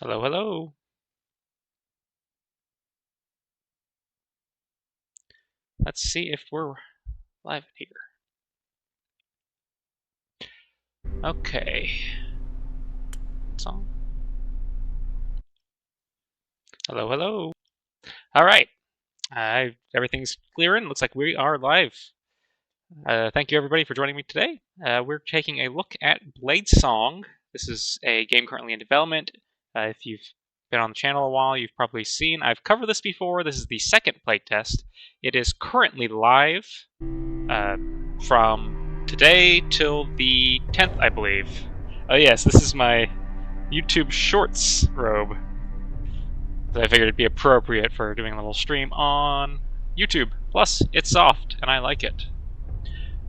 Hello, hello. Let's see if we're live here. Okay. Song. Hello, hello. All right. Everything's clearing. Looks like we are live. Thank you, everybody, for joining me today. We're taking a look at Bladesong. This is a game currently in development. If you've been on the channel a while, you've probably seen I've covered this before. This is the second playtest. It is currently live from today till the 10th, I believe. Oh yes, this is my YouTube Shorts robe. I figured it'd be appropriate for doing a little stream on YouTube. Plus, it's soft, and I like it.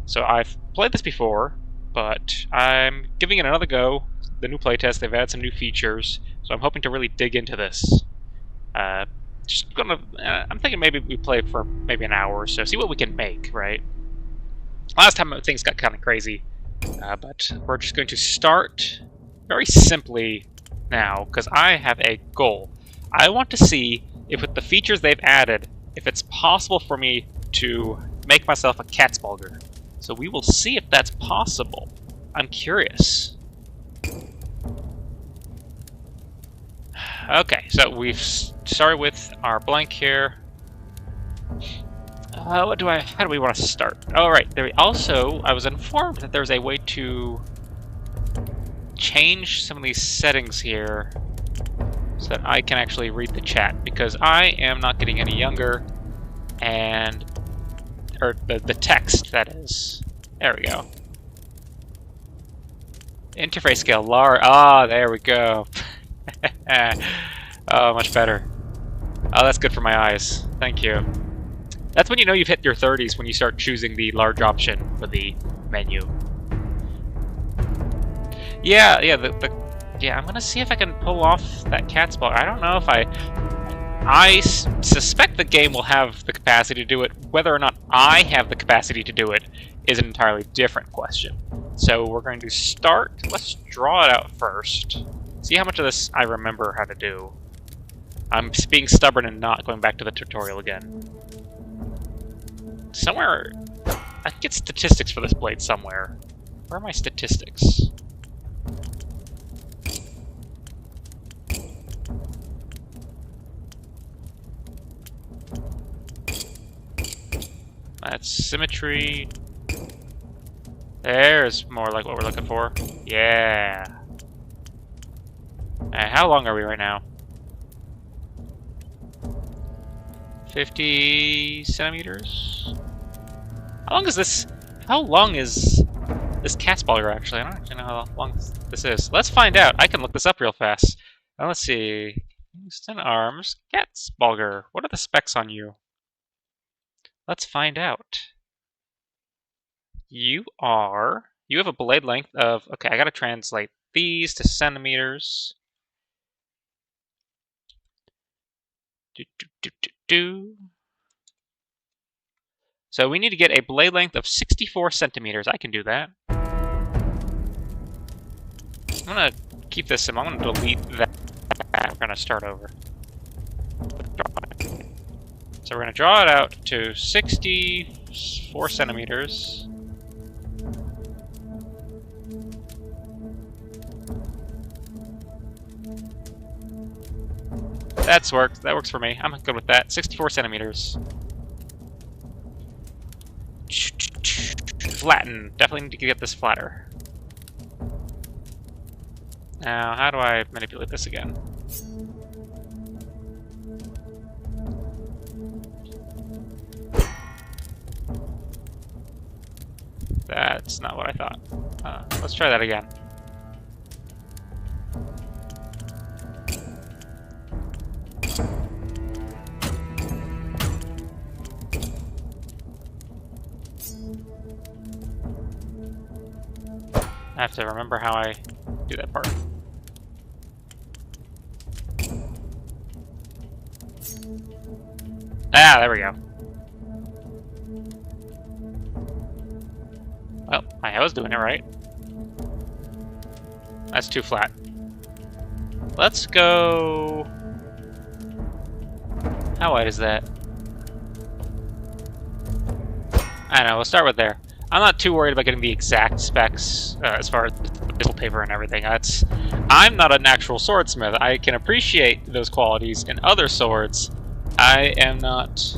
So I've played this before, but I'm giving it another go. The new playtest, they've added some new features, so I'm hoping to really dig into this. I'm thinking maybe we play for maybe an hour or so, see what we can make, right? Last time things got kind of crazy, but we're just going to start very simply now, because I have a goal. I want to see if with the features they've added, if it's possible for me to make myself a Catsbalger. So we will see if that's possible. I'm curious. Okay, so we've started with our blank here. How do we want to start? All right. I was informed that there's a way to change some of these settings here so that I can actually read the chat, because I am not getting any younger, or the text, that is. There we go. Interface scale, there we go. Oh, much better. Oh, that's good for my eyes. Thank you. That's when you know you've hit your 30s, when you start choosing the large option for the menu. Yeah, I'm gonna see if I can pull off that Catsbalger. I don't know if I suspect the game will have the capacity to do it. Whether or not I have the capacity to do it is an entirely different question. So we're going to start. Let's draw it out first. See how much of this I remember how to do. I'm being stubborn and not going back to the tutorial again. Somewhere, I can get statistics for this blade somewhere. Where are my statistics? That's symmetry. There's more like what we're looking for. Yeah. How long are we right now? 50 centimeters? How long is this? How long is this Catsbalger actually? I don't actually know how long this is. Let's find out. I can look this up real fast. Now let's see. Houston Arms, Catsbalger. What are the specs on you? Let's find out. You have a blade length of, okay, I gotta translate these to centimeters. So we need to get a blade length of 64 centimeters. I can do that. I'm gonna keep this in. I'm gonna delete that. We're gonna start over. So we're gonna draw it out to 64 centimeters. That works for me. I'm good with that. 64 centimeters. Flatten. Definitely need to get this flatter. Now, how do I manipulate this again? That's not what I thought. Let's try that again. I have to remember how I do that part. Ah, there we go. Well, I was doing it right. That's too flat. let's go... How wide is that? I don't know, we'll start with there. I'm not too worried about getting the exact specs as far as the pistol paper and everything. I'm not an actual swordsmith. I can appreciate those qualities in other swords. I am not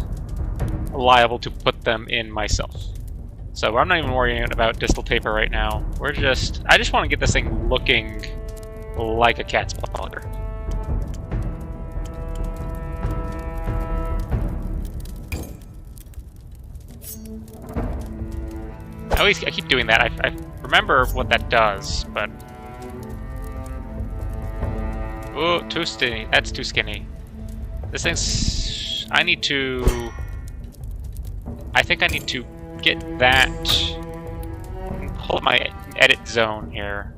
liable to put them in myself. So I'm not even worrying about distal paper right now. I just want to get this thing looking like a cat's paw. I keep doing that. I remember what that does, but... Ooh, too skinny. That's too skinny. This thing's... I think I need to get that... Hold my edit zone here.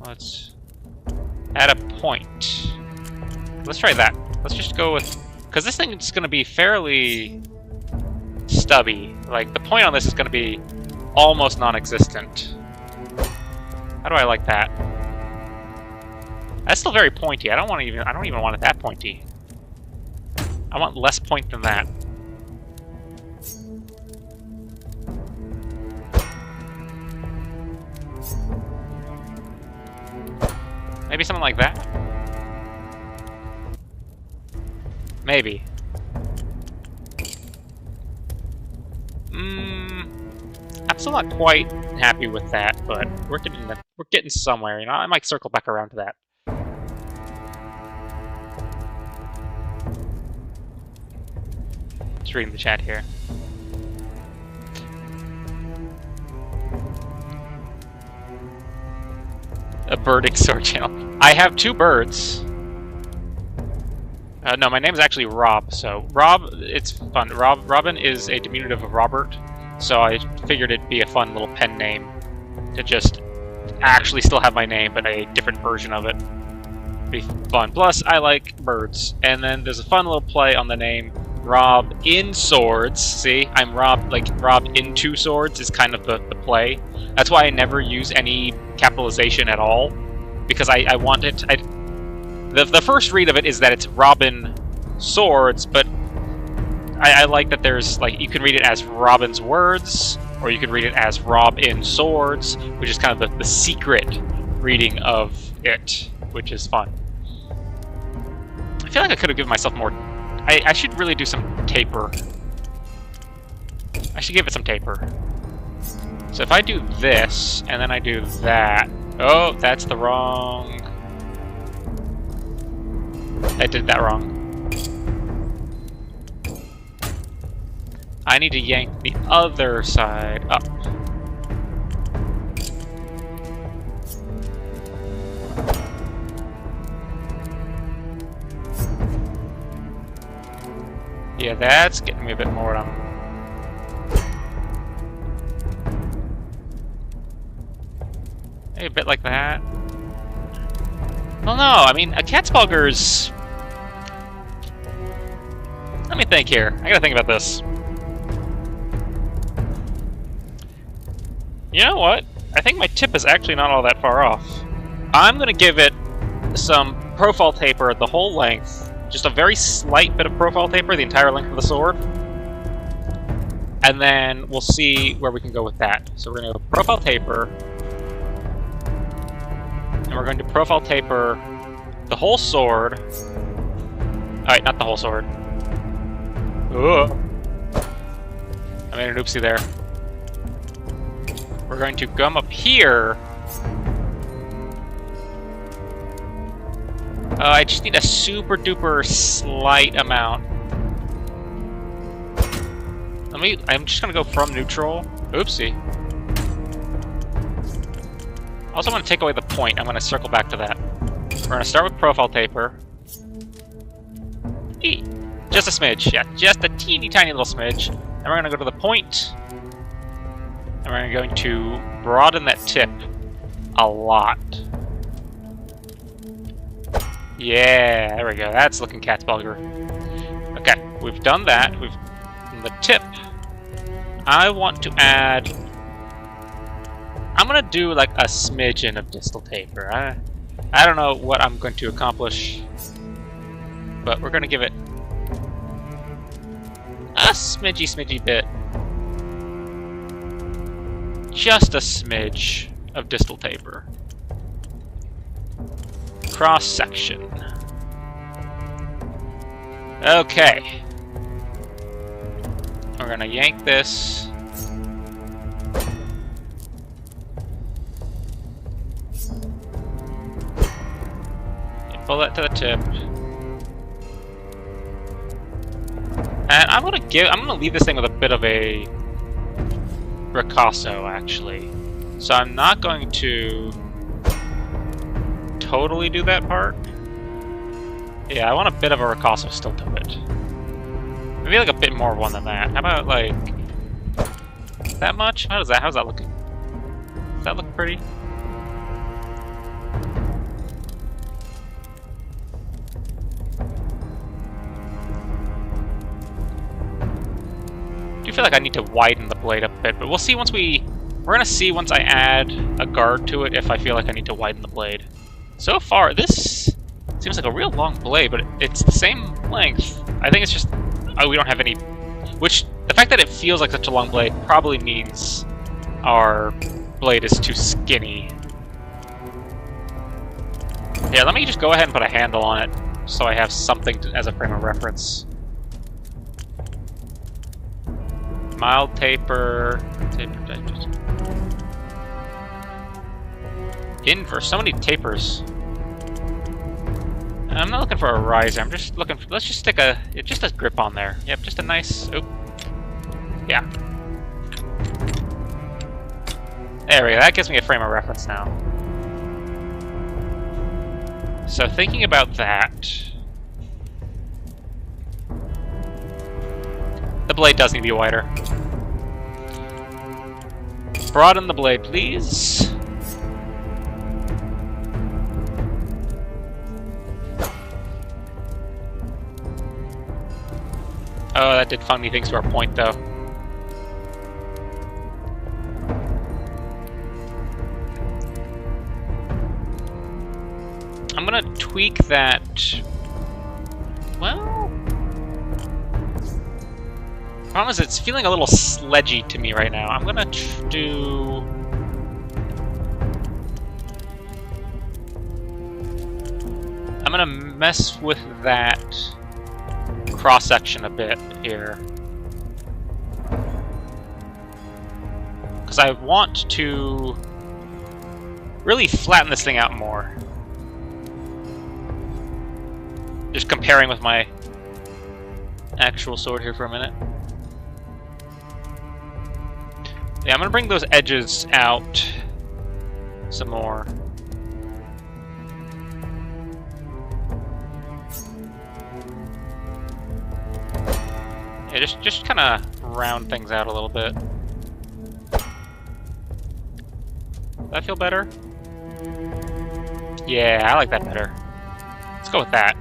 Let's... Add a point. Let's try that. Let's just go with... Because this thing is going to be fairly stubby. Like, the point on this is going to be almost non-existent. How do I like that? That's still very pointy. I don't even want it that pointy. I want less point than that. Maybe something like that? Maybe. I'm still not quite happy with that, but we're getting somewhere. You know, I might circle back around to that. Just reading the chat here. A birding sword channel. I have 2 birds. No, my name is actually Rob, so Rob, it's fun. Robin is a diminutive of Robert, so I figured it'd be a fun little pen name to just actually still have my name, but a different version of it. Be fun. Plus, I like birds. And then there's a fun little play on the name Rob in Swords. See, I'm Rob, like Rob into Swords is kind of the play. That's why I never use any capitalization at all, because I want it... The first read of it is that it's Robin Swords, but I like that there's, like, you can read it as Robin's Words, or you can read it as Rob in Swords, which is kind of the secret reading of it, which is fun. I feel like I could have given myself more... I should really do some taper. I should give it some taper. So if I do this, and then I do that... Oh, that's the wrong... I did that wrong. I need to yank the other side up. Yeah, that's getting me a bit more on. Maybe a bit like that. Well, no, I mean, a Catsbugger's... Let me think here. I gotta think about this. You know what? I think my tip is actually not all that far off. I'm gonna give it some profile taper the whole length. Just a very slight bit of profile taper the entire length of the sword. And then we'll see where we can go with that. So we're gonna go profile taper. And we're going to profile taper the whole sword. Alright, not the whole sword. Ooh. I made an oopsie there. We're going to come up here. I just need a super duper slight amount. I'm just gonna go from neutral. Oopsie. Also, I'm going to take away the point. I'm going to circle back to that. We're going to start with profile taper. Just a smidge. Yeah, just a teeny tiny little smidge. And we're going to go to the point. And we're going to broaden that tip a lot. Yeah, there we go. That's looking cat's bugger. Okay, we've done that. We've done the tip. I want to add I'm gonna do like a smidgen of distal taper. I don't know what I'm going to accomplish, but we're gonna give it a smidgy bit. Just a smidge of distal taper. Cross section. Okay. We're gonna yank this. Pull that to the tip. And I'm gonna leave this thing with a bit of a ricasso, actually. So I'm not going to totally do that part. Yeah, I want a bit of a ricasso still to it. Maybe like a bit more of one than that. How about like that much? How's that looking? Does that look pretty? I do feel like I need to widen the blade up a bit, but we'll see once we're gonna see once I add a guard to it if I feel like I need to widen the blade. So far, this seems like a real long blade, but it's the same length. I think it's just, oh, we don't have any, which, the fact that it feels like such a long blade probably means our blade is too skinny. Yeah, let me just go ahead and put a handle on it so I have something as a frame of reference. Mild taper. Inverse. So many tapers. I'm not looking for a riser. I'm just looking for. Let's just stick a grip on there. Yep, just a nice. Oop. Yeah. There we go. That gives me a frame of reference now. So thinking about that. The blade does need to be wider. Broaden the blade, please. Oh, that did funny things to our point, though. I'm gonna tweak that. Well, problem is it's feeling a little sledgy to me right now. I'm gonna do. I'm gonna mess with that cross section a bit here, because I want to really flatten this thing out more. Just comparing with my actual sword here for a minute. Yeah, I'm gonna bring those edges out some more. Yeah, just kind of round things out a little bit. Does that feel better? Yeah, I like that better. Let's go with that.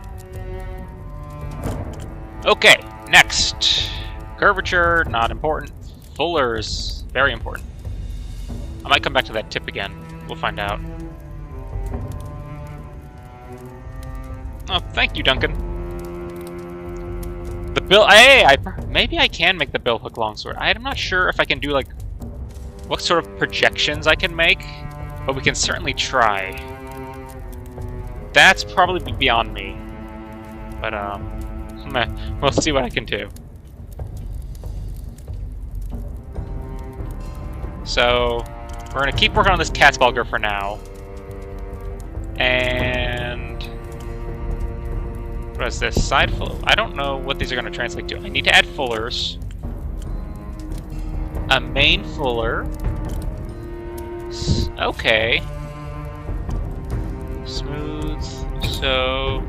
Okay, next. Curvature, not important. Fullers, very important. I might come back to that tip again. We'll find out. Oh, thank you, Duncan. The bill. Hey, maybe I can make the bill hook longsword. I'm not sure if I can do like what sort of projections I can make, but we can certainly try. That's probably beyond me, but we'll see what I can do. So we're gonna keep working on this cat's bulger for now, and what is this? Side full? I don't know what these are gonna translate to. I need to add fullers. A main fuller. Okay. Smooth. So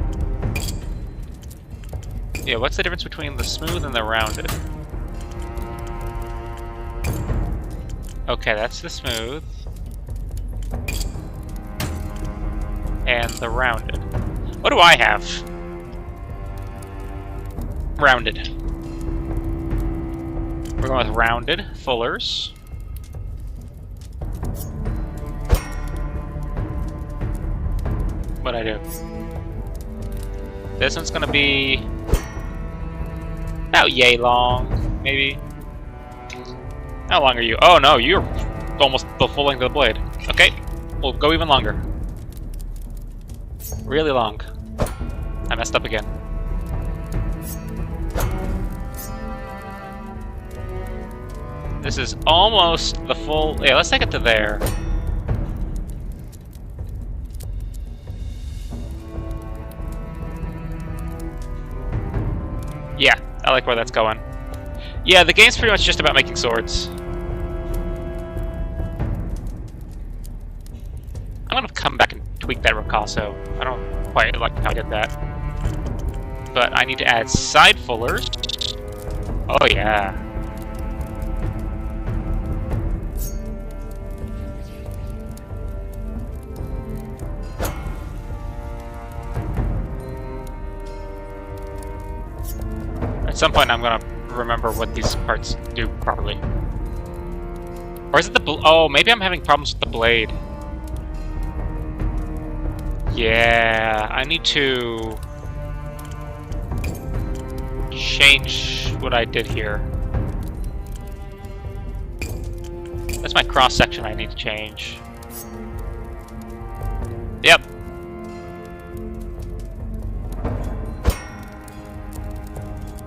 yeah, what's the difference between the smooth and the rounded? Okay, that's the smooth. And the rounded. What do I have? Rounded. We're going with rounded fullers. what I do. This one's gonna be about yay long, maybe. How long are you? Oh no, you're almost the full length of the blade. Okay, we'll go even longer. Really long. I messed up again. This is almost the full... Yeah, let's take it to there. Yeah, I like where that's going. Yeah, the game's pretty much just about making swords. I'm gonna come back and tweak that ricasso. I don't quite like how I did that. But I need to add side fullers. Oh yeah. At some point I'm gonna remember what these parts do properly. Or is it the oh, maybe I'm having problems with the blade. Yeah, I need to change what I did here. That's my cross section I need to change. Yep.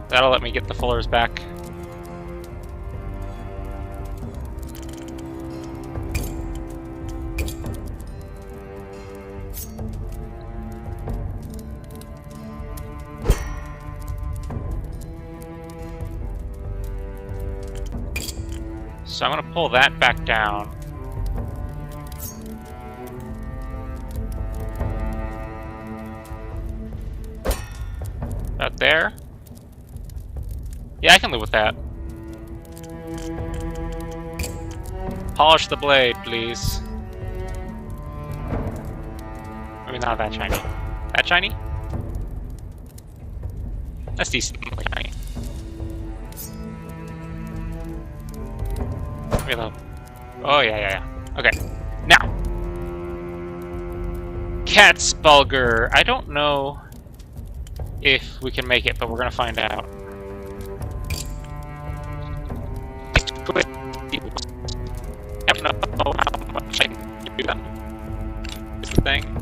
That'll let me get the fullers back. So I'm gonna pull that back down. About there. Yeah, I can live with that. Polish the blade, please. Maybe not that shiny. That shiny? That's decently shiny. Reload. Oh, yeah. Okay. Now. Katzbalger. I don't know if we can make it, but we're gonna find out. I don't know how much I can do that. Is the thing.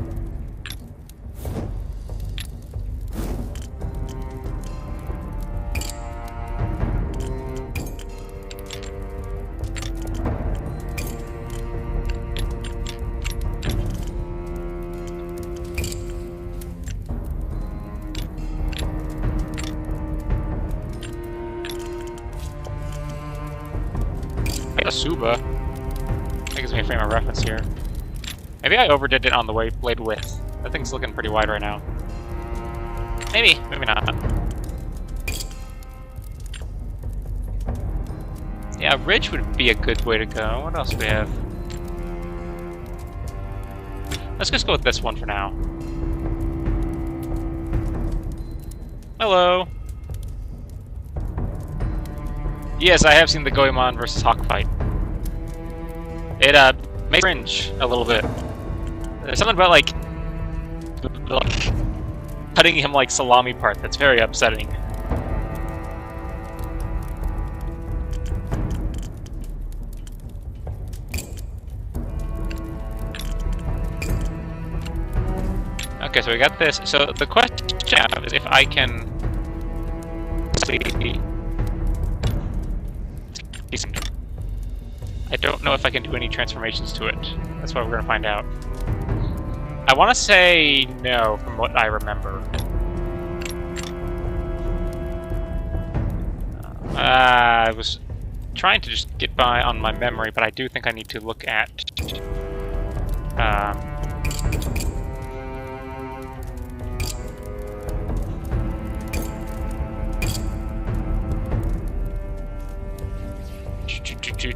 Suba. That gives me a frame of reference here. Maybe I overdid it on the blade width. That thing's looking pretty wide right now. Maybe, maybe not. Yeah, ridge would be a good way to go. What else do we have? Let's just go with this one for now. Hello. Yes, I have seen the Goemon versus Hawk fight. It makes me cringe a little bit. There's something about like cutting him like salami part that's very upsetting. Okay, so we got this. So the question I have is if I can see. I don't know if I can do any transformations to it. That's what we're gonna find out. I want to say no, from what I remember. I was trying to just get by on my memory, but I do think I need to look at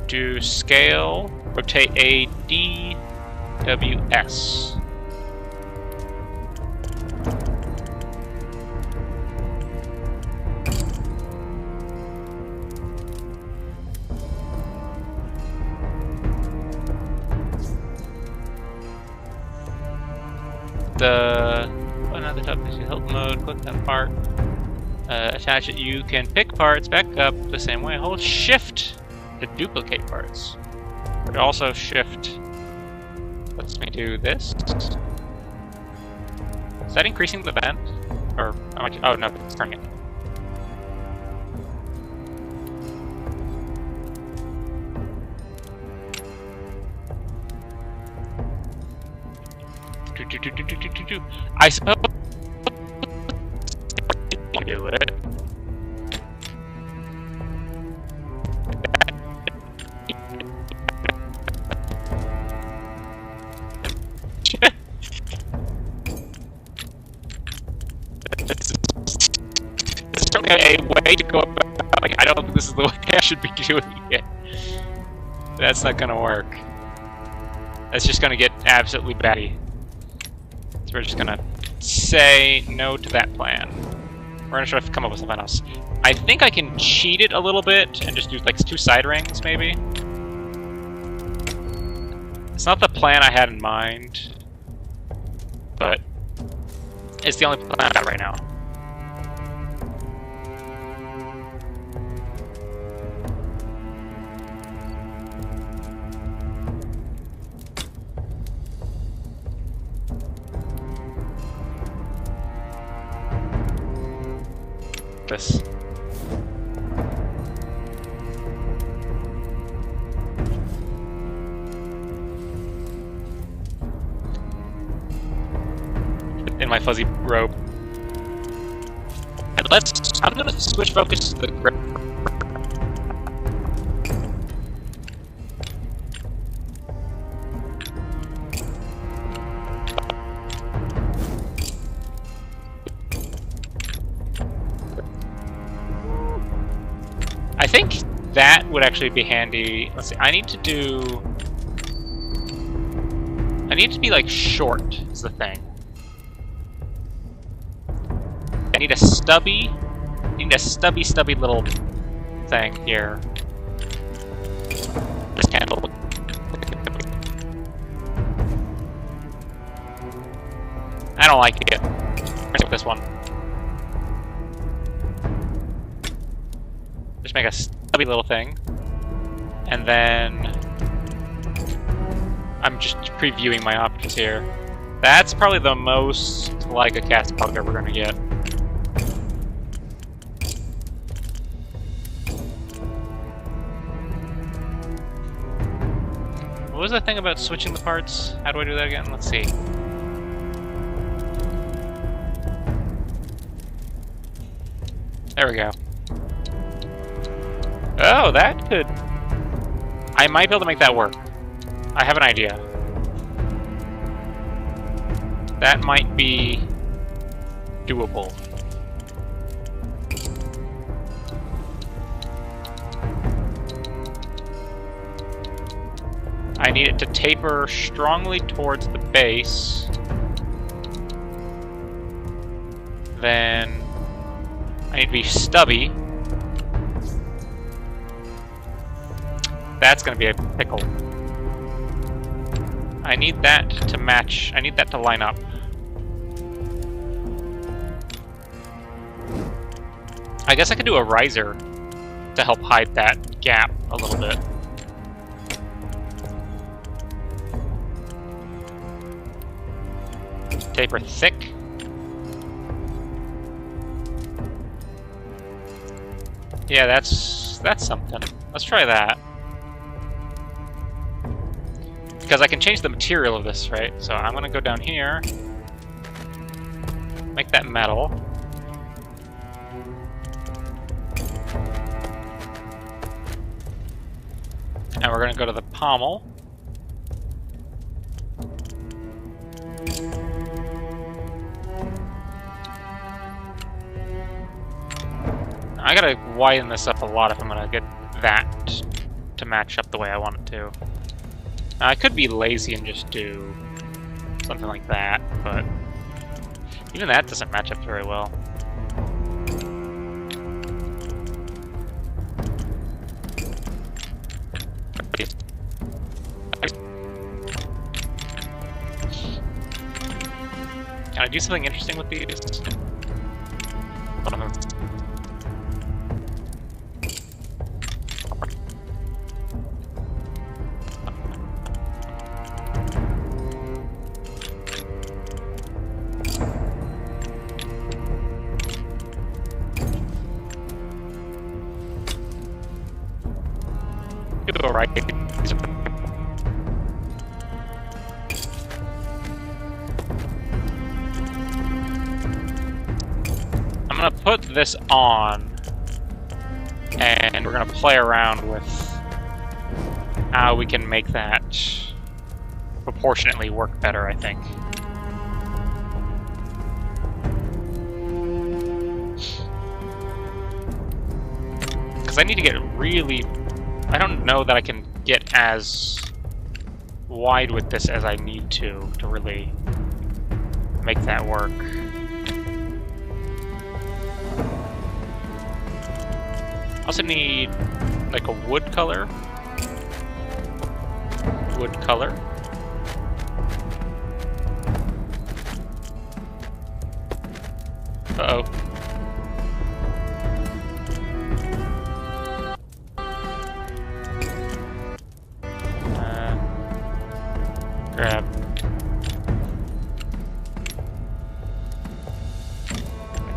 to scale, rotate A, D, W, S. the button at the top is help mode. Click that part. Attach it. You can pick parts back up the same way. Hold Shift to duplicate parts. But also Shift lets me do this. Is that increasing the bend? Or oh no, it's turning it. I suppose do it. There's certainly a way to go about. Like, I don't think this is the way I should be doing it. That's not gonna work. That's just gonna get absolutely batty. So we're just gonna say no to that plan. We're gonna try to come up with something else. I think I can cheat it a little bit and just do like 2 side rings, maybe. It's not the plan I had in mind, but it's the only plan I got right now. This. In my fuzzy robe. And I'm gonna switch focus to the grip. I think that would actually be handy. Let's see, I need to be like short, is the thing. I need a stubby little thing here. This candle. I don't like it. Let's take this one. Just make a stubby little thing. And then I'm just previewing my options here. That's probably the most like a cast bugger we're gonna get. What was the thing about switching the parts? How do I do that again? Let's see. There we go. Oh, that could... I might be able to make that work. I have an idea. That might be doable. I need it to taper strongly towards the base. Then I need to be stubby. That's gonna be a pickle. I need that to match. I need that to line up. I guess I could do a riser to help hide that gap a little bit. Taper thick. Yeah, that's something. Let's try that. Because I can change the material of this, right? So I'm gonna go down here, make that metal. And we're gonna go to the pommel. I gotta widen this up a lot if I'm gonna get that to match up the way I want it to. Now, I could be lazy and just do something like that, but even that doesn't match up very well. Can I do something interesting with these? Go right. I'm gonna put this on, and we're gonna play around with how we can make that proportionately work better, I think. Because I need to get really... I don't know that I can get as wide with this as I need to really make that work. I also need like a wood color. Wood color. Uh-oh. Grab.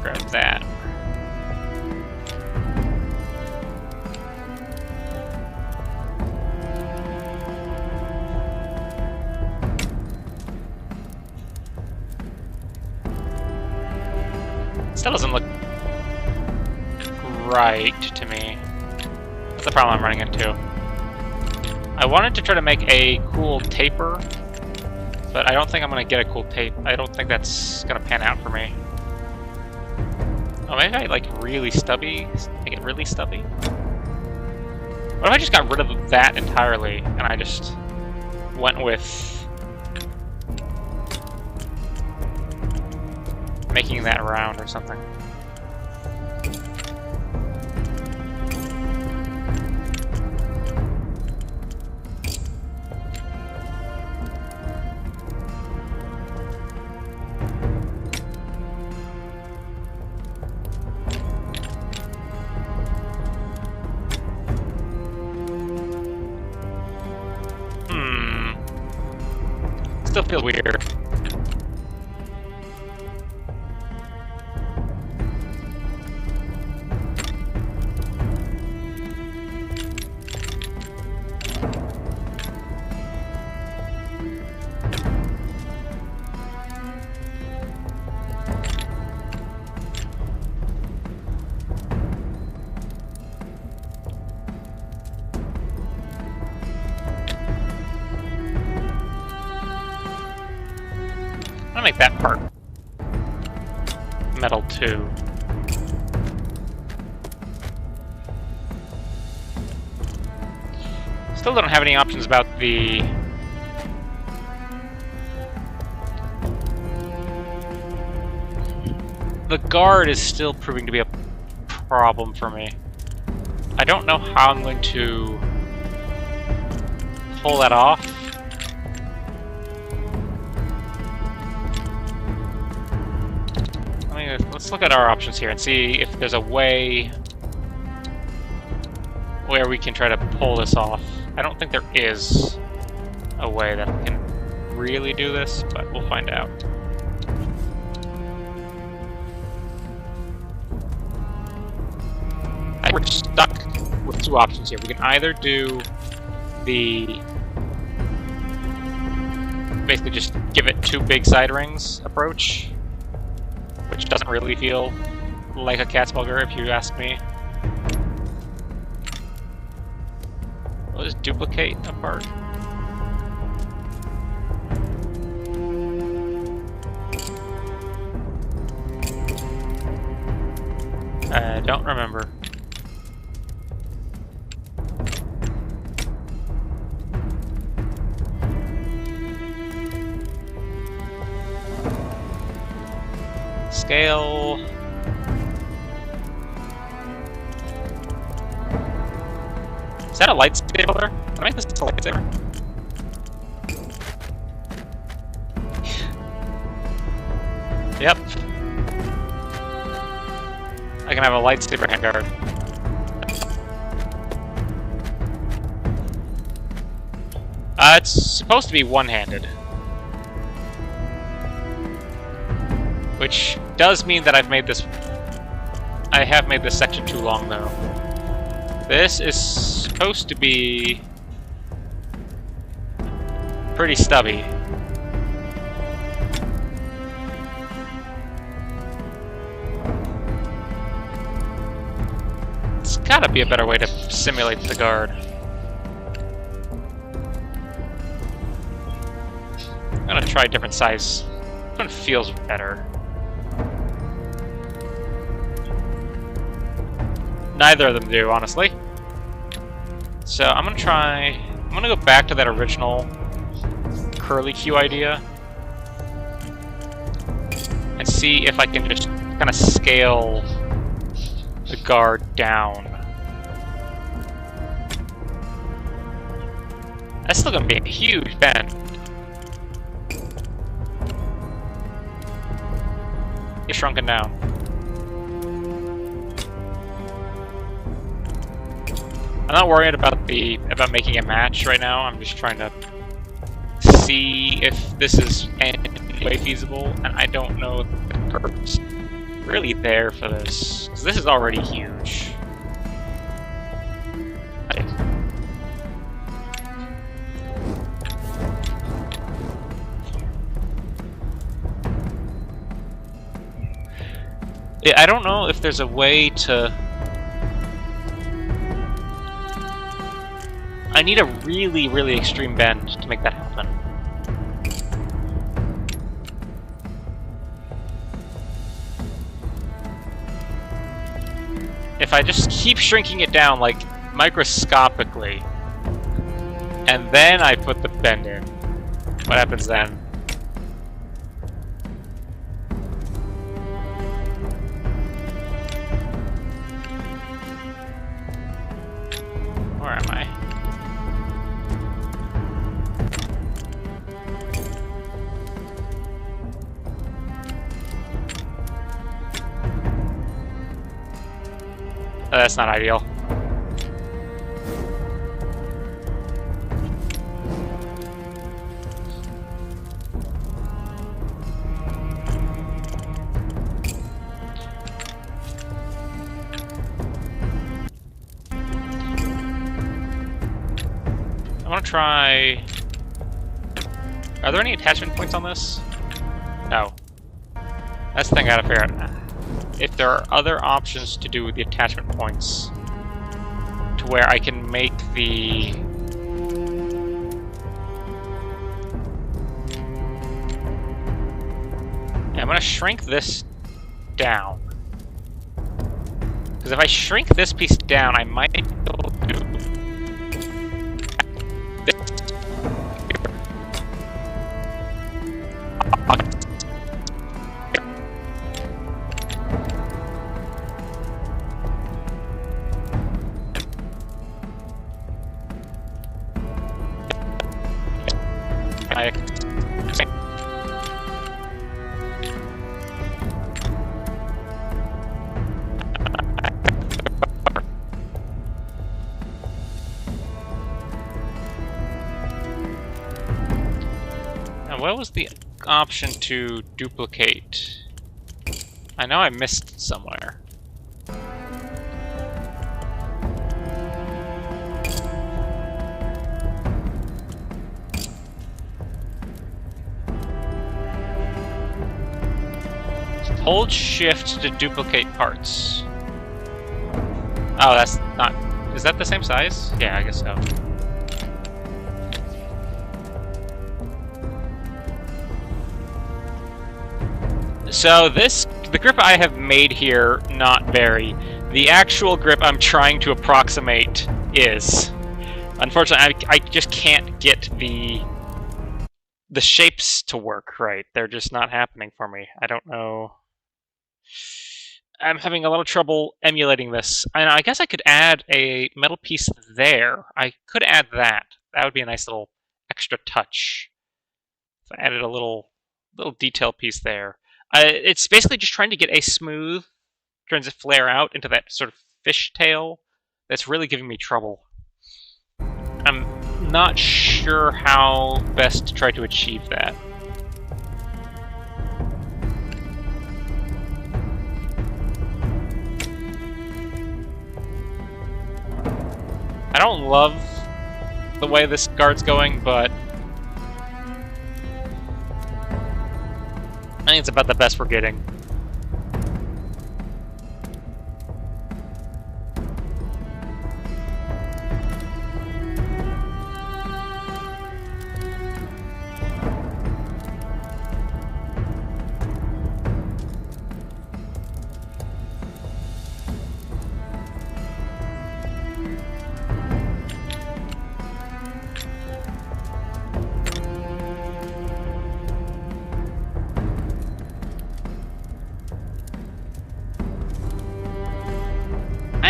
Grab that. Still doesn't look right to me. That's the problem I'm running into. I wanted to try to make a cool taper, but I don't think I'm gonna get a cool tape. I don't think that's gonna pan out for me. Oh, maybe I like really stubby? Make it really stubby? What if I just got rid of that entirely and I just went with making that round or something? Still feels weird. I'm gonna make that part metal too. Still don't have any options about the guard is still proving to be a problem for me. I don't know how I'm going to pull that off. Let's look at our options here and see if there's a way where we can try to pull this off. I don't think there is a way that I can really do this, but we'll find out. I think we're stuck with two options here. We can either do the basically just give it two big side rings approach, which doesn't really feel like a cat's bugger, if you ask me. We'll just duplicate a part. I don't remember. Scale. Is that a lightsaber? Can I make this a lightsaber? Yep. I can have a lightsaber handguard. It's supposed to be one-handed. Which does mean that I have made this section too long, though. This is supposed to be pretty stubby. It's gotta be a better way to simulate the guard. I'm gonna try a different size. This one feels better. Neither of them do, honestly. So I'm gonna go back to that original curly Q idea and see if I can just kind of scale the guard down. That's still gonna be a huge bend. It's shrunken down. I'm not worried about making a match right now. I'm just trying to see if this is any way feasible, and I don't know if the curve's really there for this, because this is already huge. I don't know if there's a way to... I need a really, really extreme bend to make that happen. If I just keep shrinking it down, like, microscopically, and then I put the bend in, what happens then? Where am I? That's not ideal. I want to try... Are there any attachment points on this? No. That's the thing I gotta figure out. If there are other options to do with the attachment points to where I can make the... Yeah, I'm gonna shrink this down. Because if I shrink this piece down, I might be able to do this. What was the option to duplicate? I know I missed somewhere. Hold shift to duplicate parts. Oh, that's not... Is that the same size? Yeah, I guess so. So the grip I have made here, not vary. The actual grip I'm trying to approximate is. Unfortunately, I just can't get the shapes to work right. They're just not happening for me. I don't know. I'm having a lot of trouble emulating this. And I guess I could add a metal piece there. I could add that. That would be a nice little extra touch. If I added a little detail piece there. It's basically just trying to get a smooth transit flare out into that sort of fishtail that's really giving me trouble. I'm not sure how best to try to achieve that. I don't love the way this guard's going, but I think it's about the best we're getting.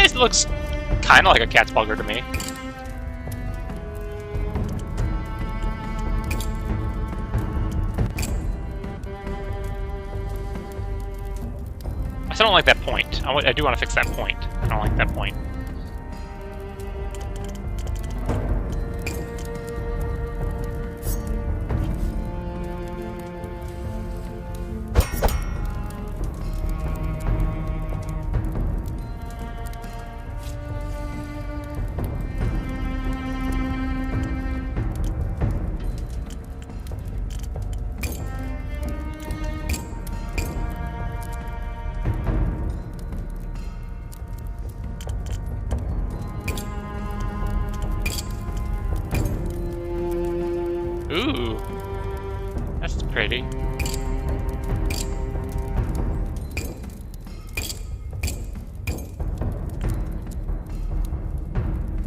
It looks kind of like a cat's bugger to me. I still don't like that point. I do want to fix that point. I don't like that point. Ooh, that's pretty.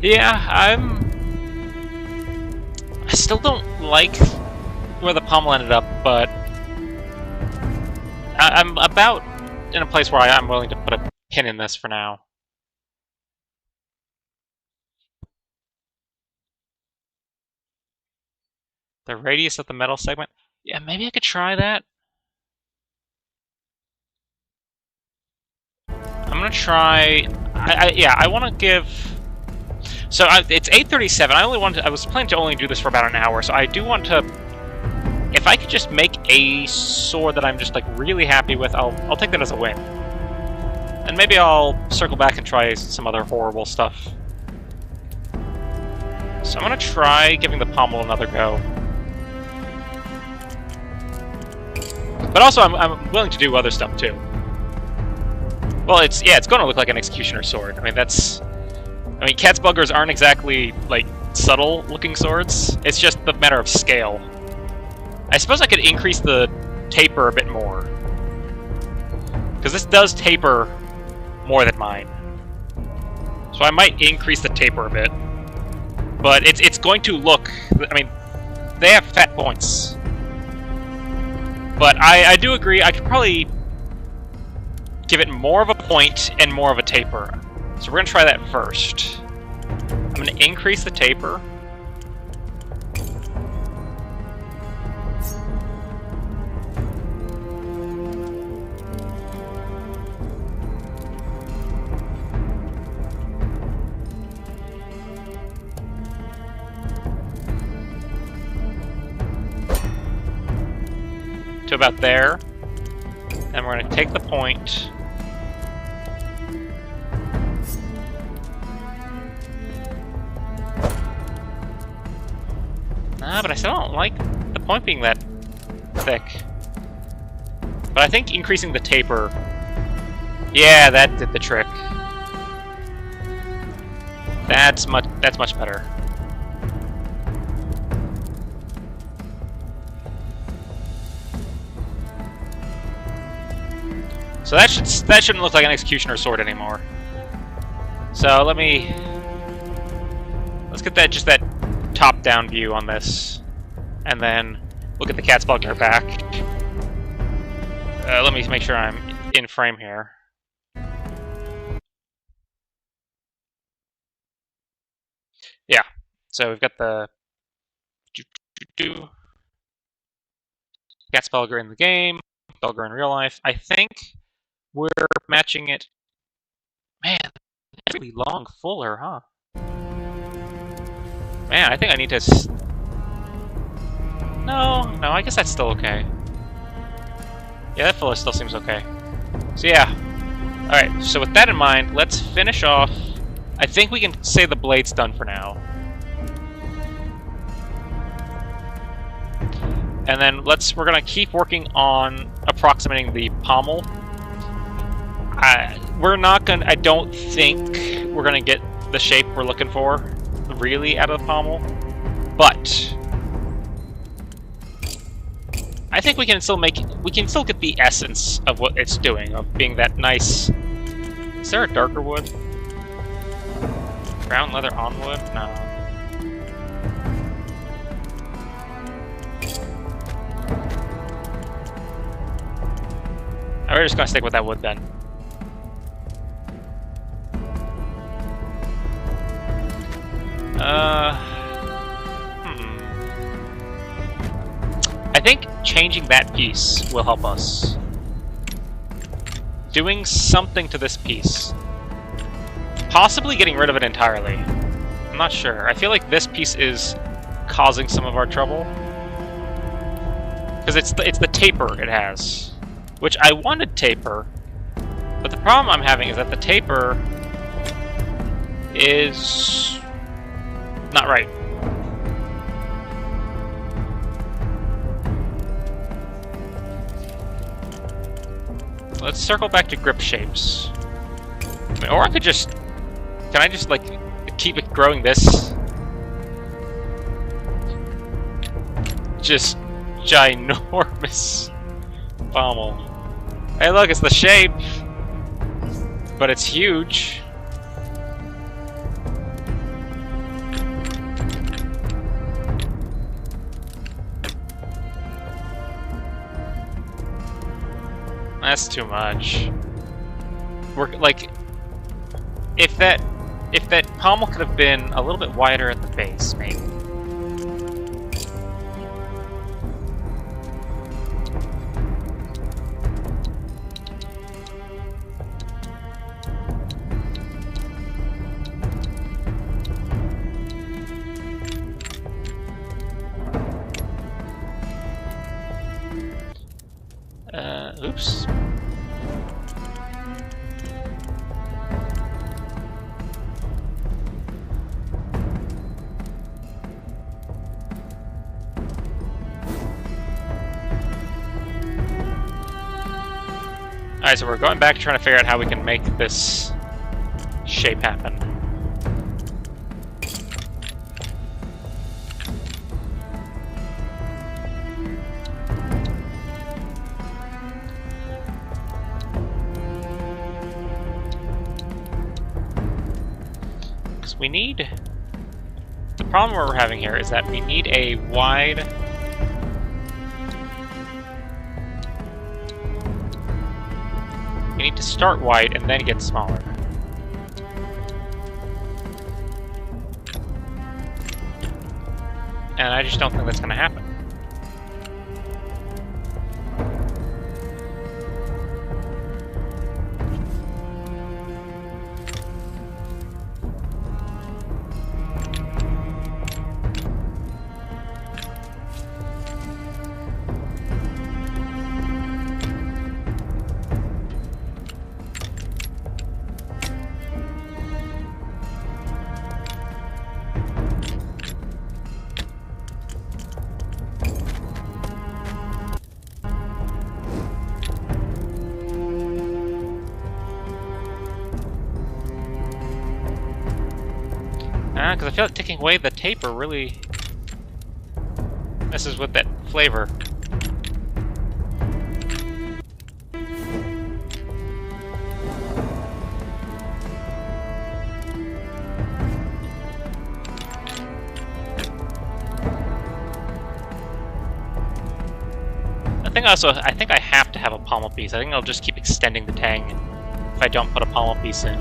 Yeah, I still don't like where the pommel ended up, but I'm about in a place where I'm willing to put a pin in this for now. The radius of the metal segment? Yeah, maybe I could try that. I'm gonna try. I want to give. So it's 8:37. I was planning to only do this for about an hour, so I do want to. If I could just make a sword that I'm just like really happy with, I'll take that as a win. And maybe I'll circle back and try some other horrible stuff. So I'm gonna try giving the pommel another go. But also, I'm willing to do other stuff too. Well, it's going to look like an executioner sword. I mean, cat's buggers aren't exactly like subtle-looking swords. It's just the matter of scale. I suppose I could increase the taper a bit more, because this does taper more than mine. So I might increase the taper a bit, but it's going to look. I mean, they have fat points. But I do agree, I could probably give it more of a point and more of a taper. So we're going to try that first. I'm going to increase the taper. To about there. And we're going to take the point. Nah, but I still don't like the point being that thick. But I think increasing the taper... Yeah, that did the trick. That's much better. So that shouldn't look like an executioner sword anymore. So let's get that top-down view on this, and then look at the cat's bugger back. Let me make sure I'm in frame here. Yeah. So we've got the cat's bugger in the game. Belger in real life. I think we're matching it. Man, that's really long fuller, huh? Man, I think I need to... No, I guess that's still okay. Yeah, that fuller still seems okay. So yeah. Alright, so with that in mind, let's finish off... I think we can say the blade's done for now. And then we're gonna keep working on approximating the pommel. I don't think we're gonna get the shape we're looking for, really, out of the pommel. But I think we can still get the essence of what it's doing, of being that nice... Is there a darker wood? Brown leather on wood? No. We're just gonna stick with that wood then. I think changing that piece will help us. Doing something to this piece. Possibly getting rid of it entirely. I'm not sure. I feel like this piece is causing some of our trouble. Because it's the taper it has. Which I wanted taper, but the problem I'm having is that the taper is not right. Let's circle back to grip shapes. I mean, or I could just... Can I just, like, keep it growing this? Just ginormous pommel. Hey look, it's the shape! But it's huge. That's too much. We're like, if that pommel could have been a little bit wider at the base, maybe. Oops. Alright, so we're going back trying to figure out how we can make this shape happen. We need... The problem we're having here is that we need a wide... We need to start wide and then get smaller. And I just don't think that's going to happen. Because I feel like taking away the taper really messes with that flavor. I think I have to have a pommel piece. I think I'll just keep extending the tang if I don't put a pommel piece in.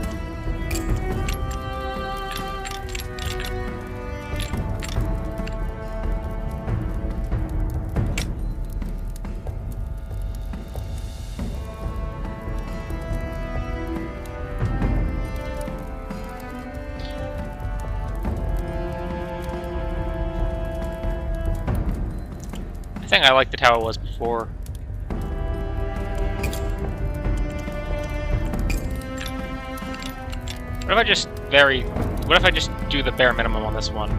think I liked it how it was before. What if I just what if I just do the bare minimum on this one?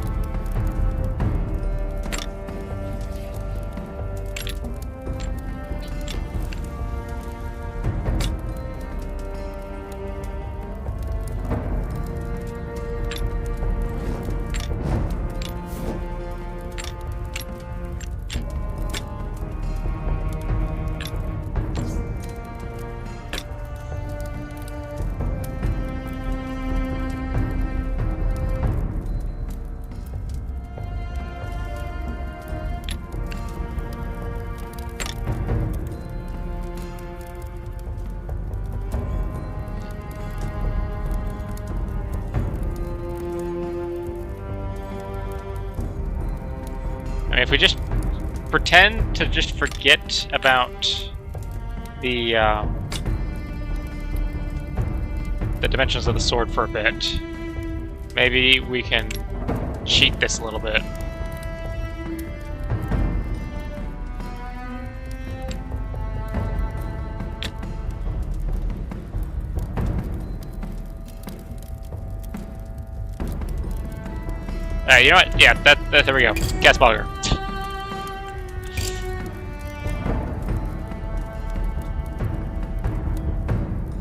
I mean, if we just pretend to just forget about the dimensions of the sword for a bit, maybe we can cheat this a little bit. Alright, you know what? Yeah, there we go. Cat's Bogger.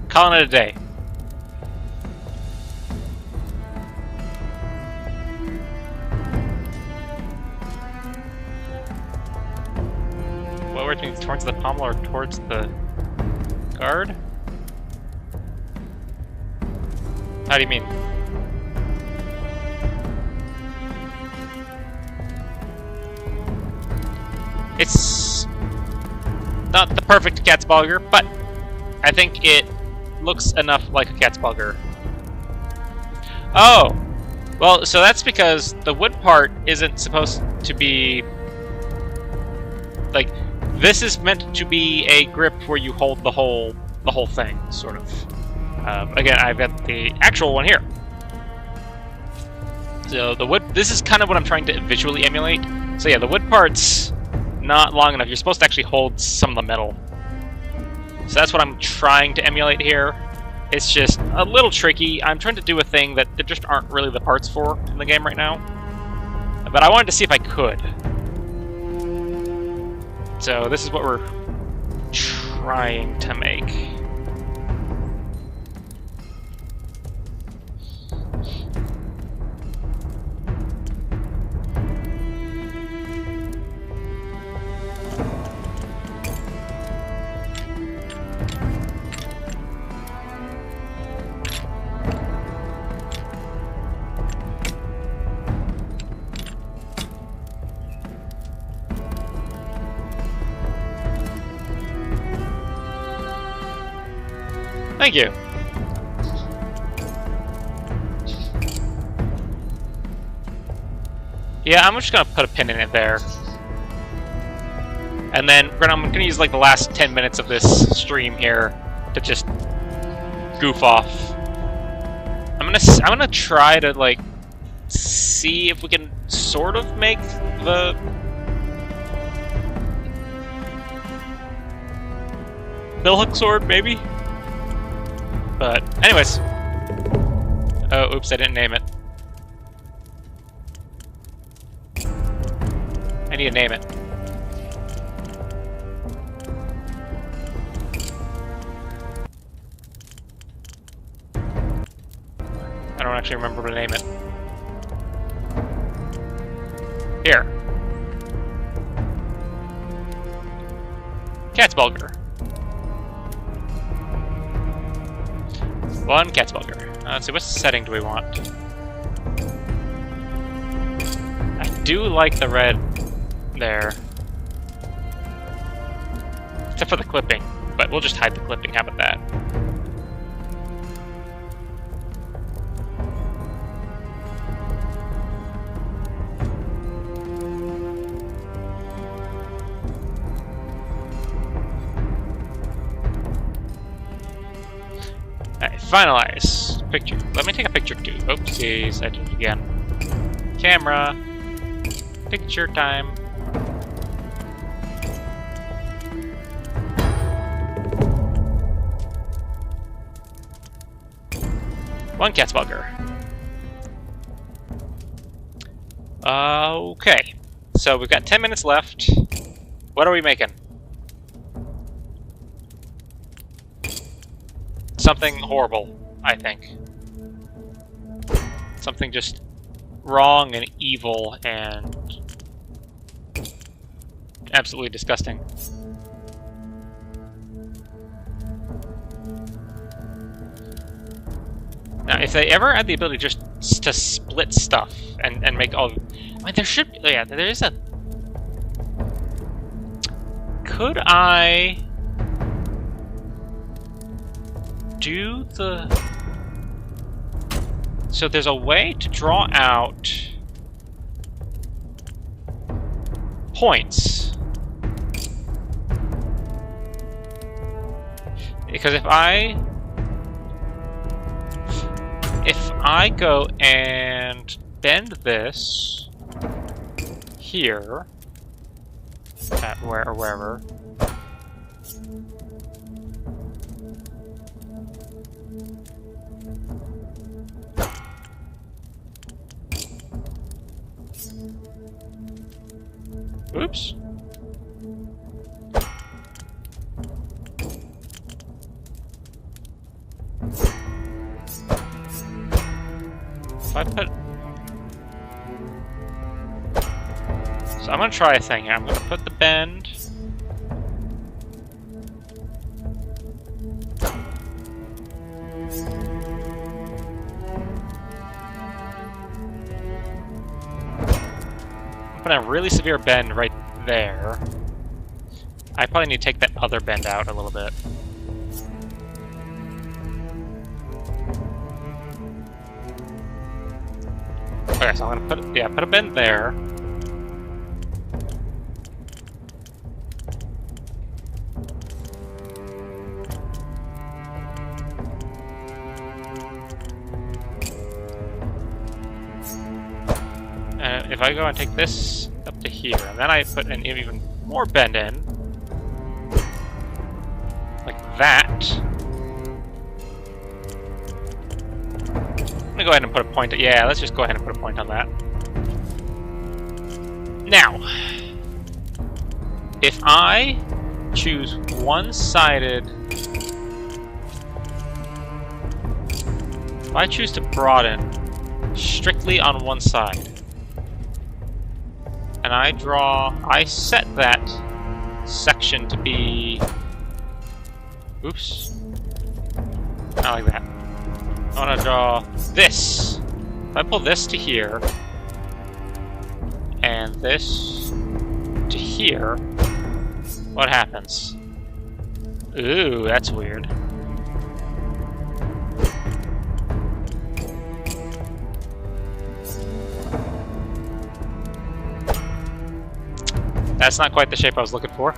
Calling it a day. What word means towards the pommel or towards the guard? How do you mean? It's not the perfect cat's bogger, but I think it looks enough like a cat's bogger. Oh! Well, so that's because the wood part isn't supposed to be... Like, this is meant to be a grip where you hold the whole thing, sort of. Again, I've got the actual one here. So the wood... This is kind of what I'm trying to visually emulate. So yeah, the wood part's not long enough. You're supposed to actually hold some of the metal. So that's what I'm trying to emulate here. It's just a little tricky. I'm trying to do a thing that there just aren't really the parts for in the game right now. But I wanted to see if I could. So this is what we're trying to make. Thank you. Yeah, I'm just gonna put a pin in it there. And then I'm gonna use like the last 10 minutes of this stream here to just goof off. I'm gonna try to like see if we can sort of make the billhook sword, maybe? But, anyways. Oh, oops, I didn't name it. I need to name it. I don't actually remember what to name it. Here. Cat's Bulger. One cat's bugger. Let's see, what setting do we want? I do like the red there. Except for the clipping, but we'll just hide the clipping. How about that? Alright, finalize. Picture. Let me take a picture too. Oopsies, I did it again. Camera. Picture time. One cat's bugger. Okay. So we've got 10 minutes left. What are we making? Something horrible, I think. Something just wrong and evil and absolutely disgusting. Now, if they ever had the ability just to split stuff and make all... I mean, there should be... Yeah, there is a... Could I... do the... So there's a way to draw out... points. Because if I go and bend this here at wherever, oops. If I put... So I'm gonna try a thing here. I'm gonna put the bend... I'm putting a really severe bend right there. I probably need to take that other bend out a little bit. Okay, so I'm gonna put a bend there. And if I go and take this up to here, and then I put an even more bend in, like that. I'm gonna go ahead and put a point. Yeah, let's just go ahead and put a point on that. Now, if I choose one-sided, if I choose to broaden strictly on one side, and I set that section to be, oops, not like that. I want to draw this. If I pull this to here, and this to here, what happens? Ooh, that's weird. That's not quite the shape I was looking for.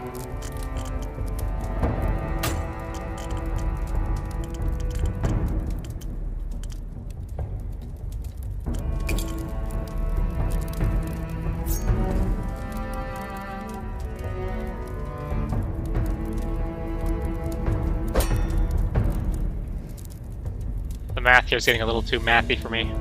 The math here is getting a little too mathy for me.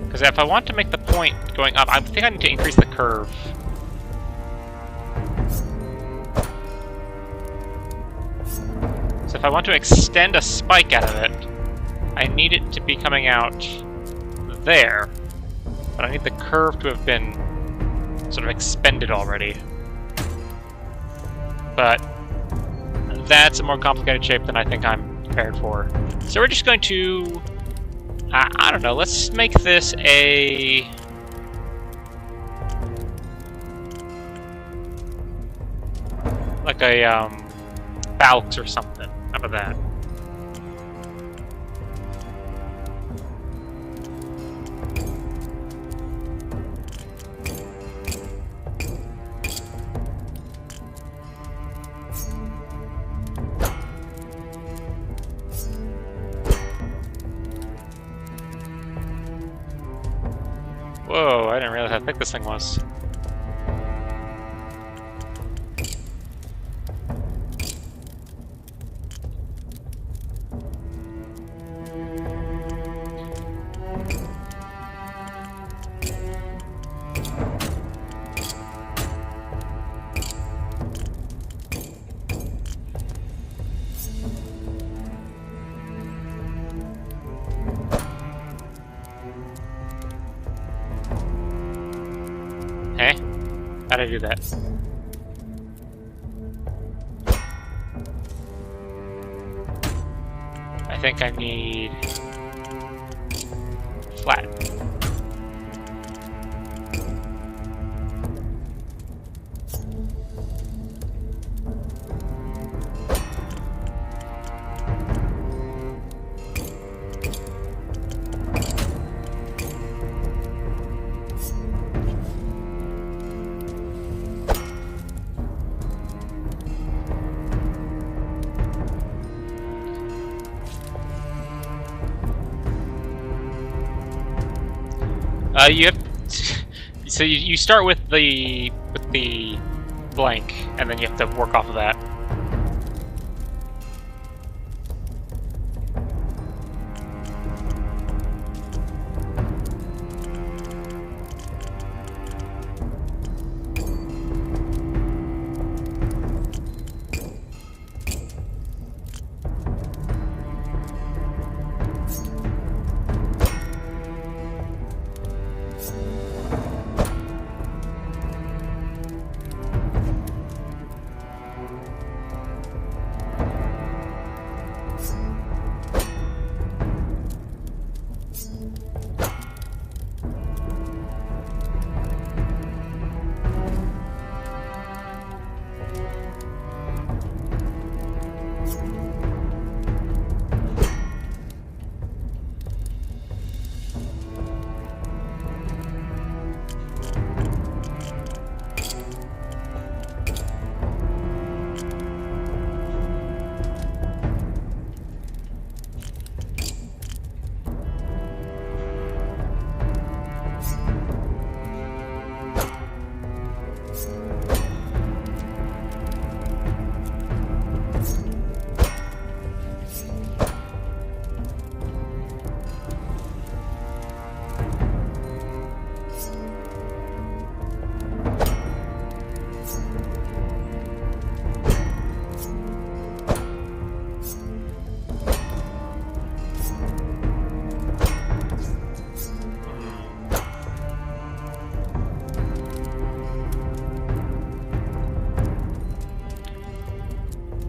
Because if I want to make the point going up, I think I need to increase the curve. So if I want to extend a spike out of it, I need it to be coming out there. But I need the curve to have been sort of expended already. But that's a more complicated shape than I think I'm prepared for. So we're just going to... I don't know, let's make this a... like a, Balks or something. How about that? Whoa, I didn't realize how thick this thing was. Hey, how'd I do that? I think I need flat. You have so you start with the blank, and then you have to work off of that.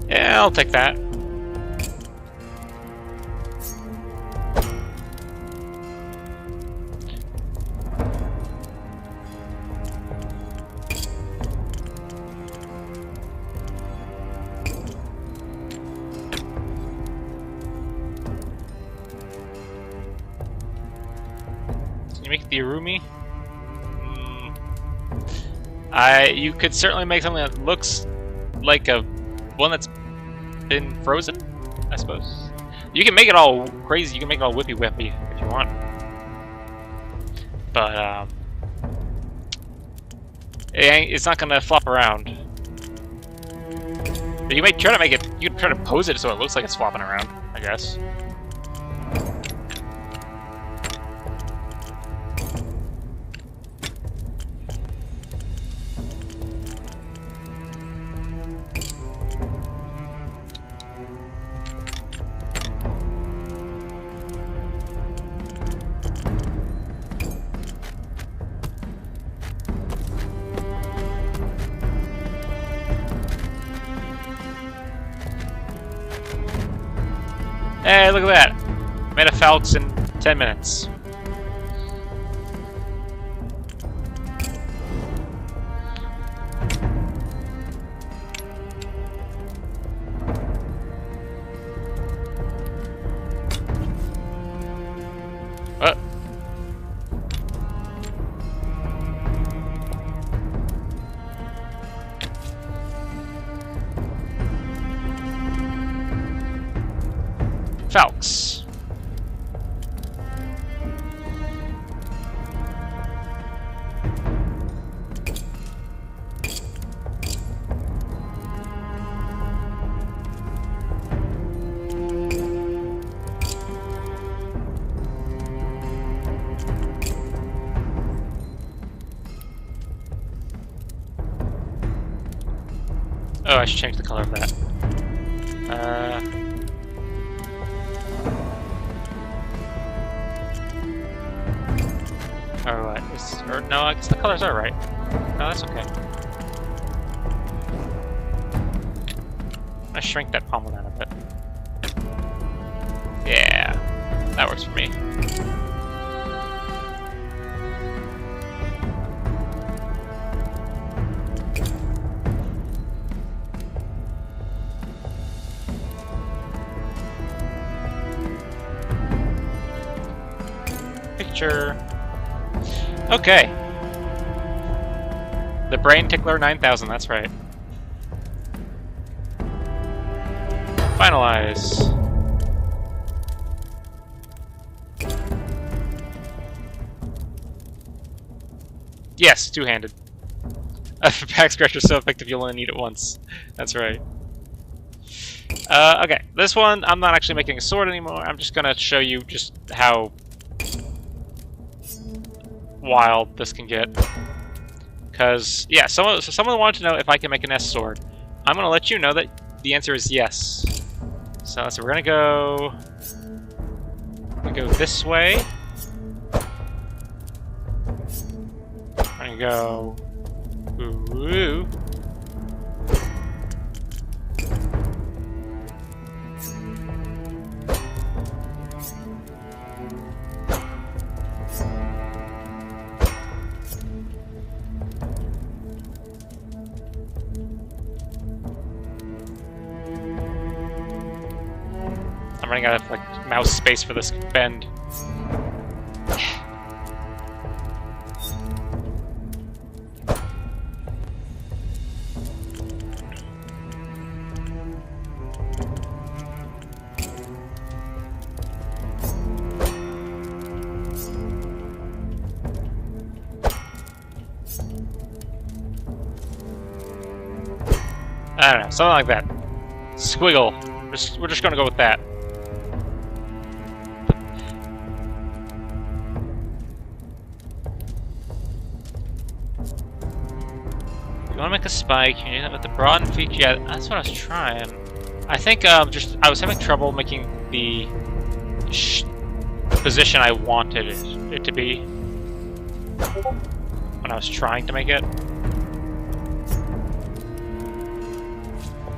Yeah, I'll take that. Can you make it the Irumi? You could certainly make something that looks like a one that's been frozen, I suppose. You can make it all crazy. You can make it all whippy whippy if you want, but it's not gonna flop around. But you may try to make it. You can try to pose it so it looks like it's flopping around, I guess. Hey, look at that! Made a Falx in 10 minutes. What? Falx. Oh, I should change the color of that. Or what? Or, no, I guess the colors are right. No, that's okay. I'm gonna shrink that pommel down a bit. Yeah, that works for me. Picture. Okay. The Brain Tickler 9000, that's right. Finalize. Yes, two-handed. A back scratcher's so effective you'll only need it once. That's right. Okay, this one, I'm not actually making a sword anymore. I'm just gonna show you just how wild this can get. Because, yeah, someone wanted to know if I can make an S sword. I'm gonna let you know that the answer is yes. So we're gonna go this way. We're gonna go ooh. I'm running out of like mouse space for this bend. I don't know, something like that. Squiggle. We're just gonna go with that. You wanna make a spike, you need that with the broadened feet. Yeah, that's what I was trying. I think I was having trouble making the position I wanted it to be when I was trying to make it.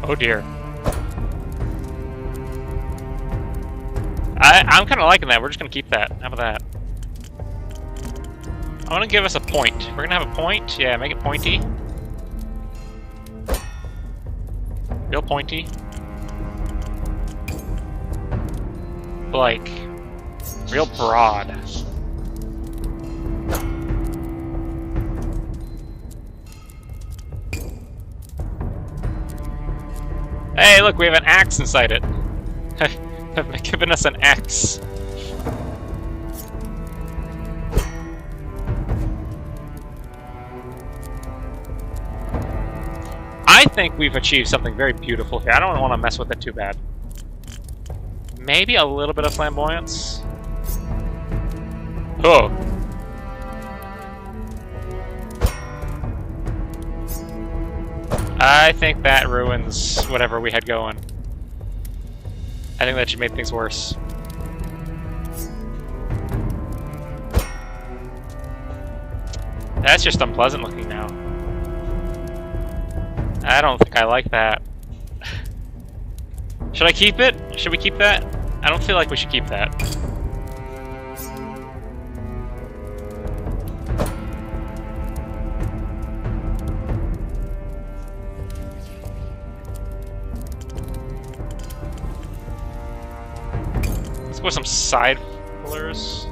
Oh dear. I'm kind of liking that. We're just going to keep that. How about that? I want to give us a point. We're going to have a point. Yeah, make it pointy. Real pointy. Like, real broad. Hey, look, we have an axe inside it. Have given us an axe. I think we've achieved something very beautiful here. I don't want to mess with it too bad. Maybe a little bit of flamboyance. Oh. I think that ruins whatever we had going. I think that should make things worse. That's just unpleasant looking now. I don't think I like that. Should I keep it? Should we keep that? I don't feel like we should keep that. Let's go with some side fillers.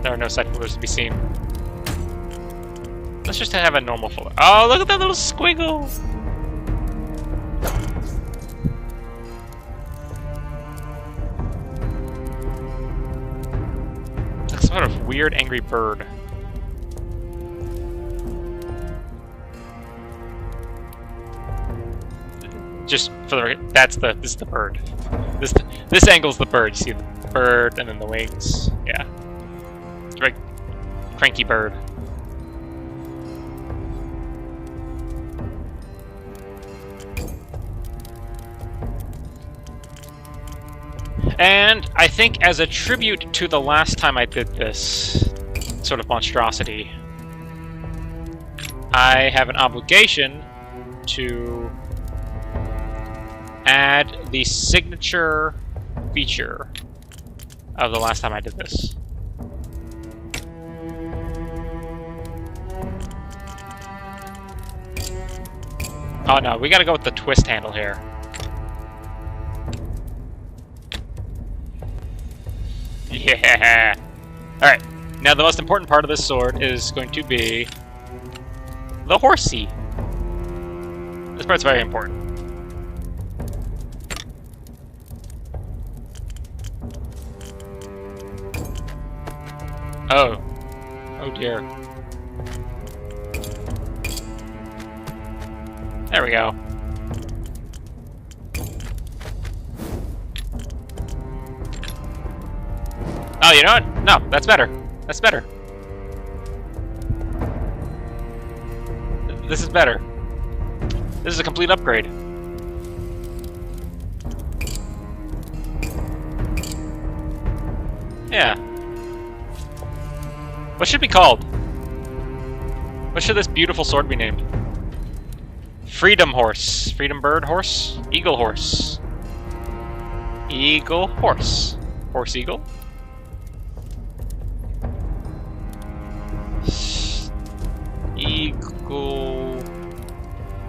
There are no side fillers to be seen. Let's just have a normal filler. Oh, look at that little squiggle! Like some sort of weird angry bird. Just for the record, this is the bird. This angle's the bird. You see the bird and then the wings. Yeah. It's a very cranky bird. And I think as a tribute to the last time I did this sort of monstrosity, I have an obligation to add the signature feature of the last time I did this. Oh no, we gotta go with the twist handle here. Yeah! Alright, now the most important part of this sword is going to be the horsey. This part's very important. Oh. Oh dear. There we go. Oh, you know what? No, that's better. That's better. This is better. This is a complete upgrade. Yeah. What should it be called? What should this beautiful sword be named? Freedom Horse. Freedom Bird Horse? Eagle Horse. Eagle Horse. Horse Eagle? Eagle...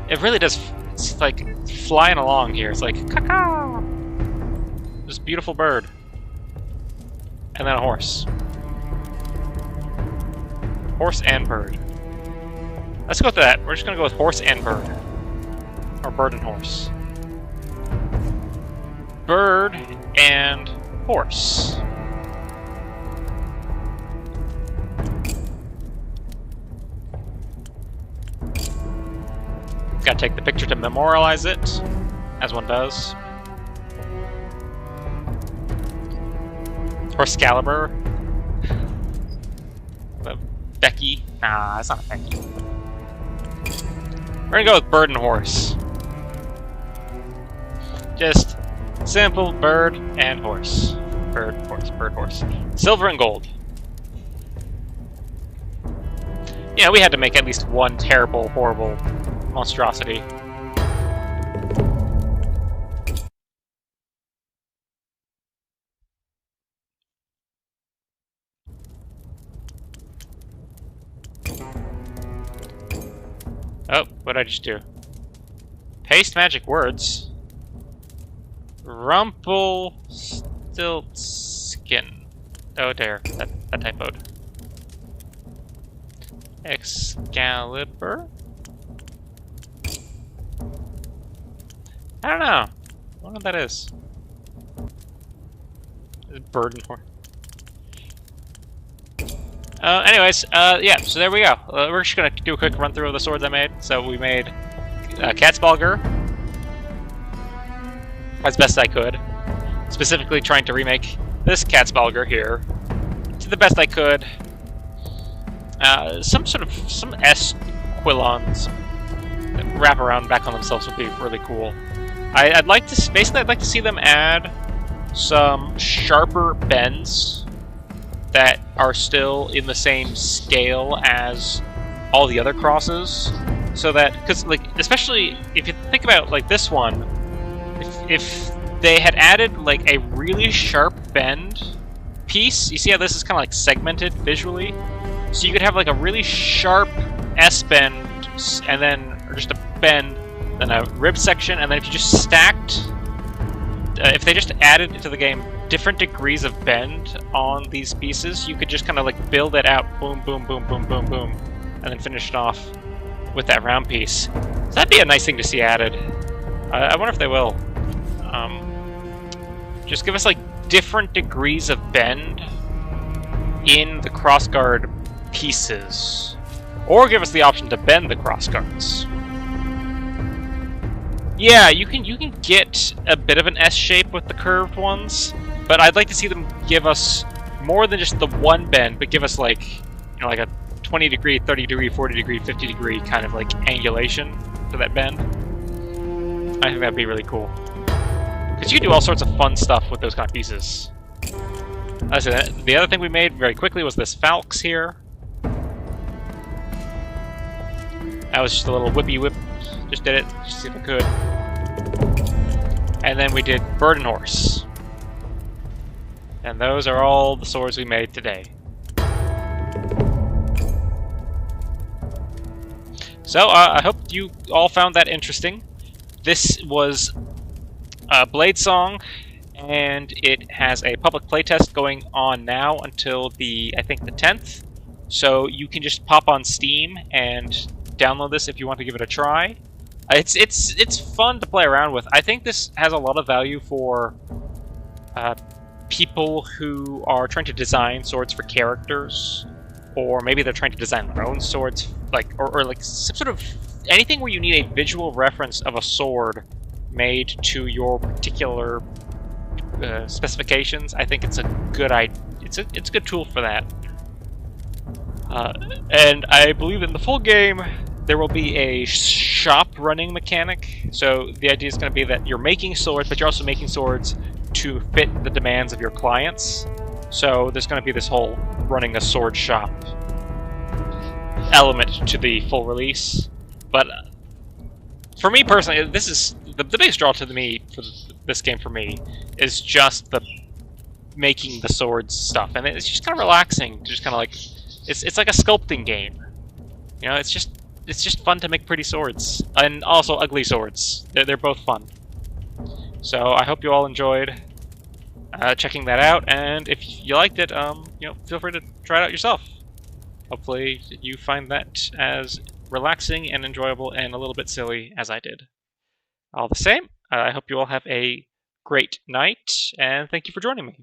It really does... It's like flying along here. It's like, caw-caw! This beautiful bird. And then a horse. Horse and bird. Let's go with that. We're just gonna go with horse and bird. Or bird and horse. Bird and horse. Gotta take the picture to memorialize it, as one does. Horse-Caliber. Becky. Nah, it's not a Becky. We're gonna go with bird and horse. Just simple bird and horse. Bird, horse, bird, horse. Silver and gold. Yeah, we had to make at least one terrible, horrible monstrosity. Oh, what did I just do? Paste magic words. Rumpelstiltskin. Oh dear, that typoed. Excalibur? I don't know. I don't know what that is. Bird and horse. Anyways, yeah, so there we go. We're just gonna do a quick run through of the swords I made. So we made Catsbalger as best I could. Specifically trying to remake this Catsbalger here to the best I could. Some S Quillons that wrap around back on themselves would be really cool. I'd like to see them add some sharper bends that are still in the same scale as all the other crosses, so that, because like, especially if you think about like this one, if they had added like a really sharp bend piece, you see how this is kind of like segmented visually, so you could have like a really sharp S bend and then or just a bend, then a rib section, and then if you just stacked, if they just added to the game different degrees of bend on these pieces, you could just kind of like build it out, boom, boom, boom, boom, boom, boom, and then finish it off with that round piece. So that'd be a nice thing to see added. I wonder if they will. Just give us like different degrees of bend in the crossguard pieces, or give us the option to bend the crossguards. Yeah, you can get a bit of an S shape with the curved ones, but I'd like to see them give us more than just the one bend, but give us like, you know, like a 20 degree, 30 degree, 40 degree, 50 degree kind of like angulation to that bend. I think that'd be really cool. Because you can do all sorts of fun stuff with those kind of pieces. The other thing we made very quickly was this Falx here. That was just a little whippy whip. Just did it, just see if I could. And then we did Bird and Horse. And those are all the swords we made today. So, I hope you all found that interesting. This was Bladesong, and it has a public playtest going on now until I think the 10th. So you can just pop on Steam and download this if you want to give it a try. It's fun to play around with. I think this has a lot of value for people who are trying to design swords for characters, or maybe they're trying to design their own swords, or like some sort of anything where you need a visual reference of a sword made to your particular specifications. I think it's a good it's a good tool for that. And I believe in the full game there will be a shop running mechanic. So the idea is going to be that you're making swords, but you're also making swords to fit the demands of your clients. So there's going to be this whole running a sword shop element to the full release. But for me personally, this is the biggest draw to me for this game. For me, is just the making the swords stuff, and it's just kind of relaxing. Just kind of like it's like a sculpting game. You know, it's just fun to make pretty swords, and also ugly swords. They're both fun. So I hope you all enjoyed checking that out, and if you liked it, you know, feel free to try it out yourself. Hopefully you find that as relaxing and enjoyable and a little bit silly as I did. All the same, I hope you all have a great night, and thank you for joining me.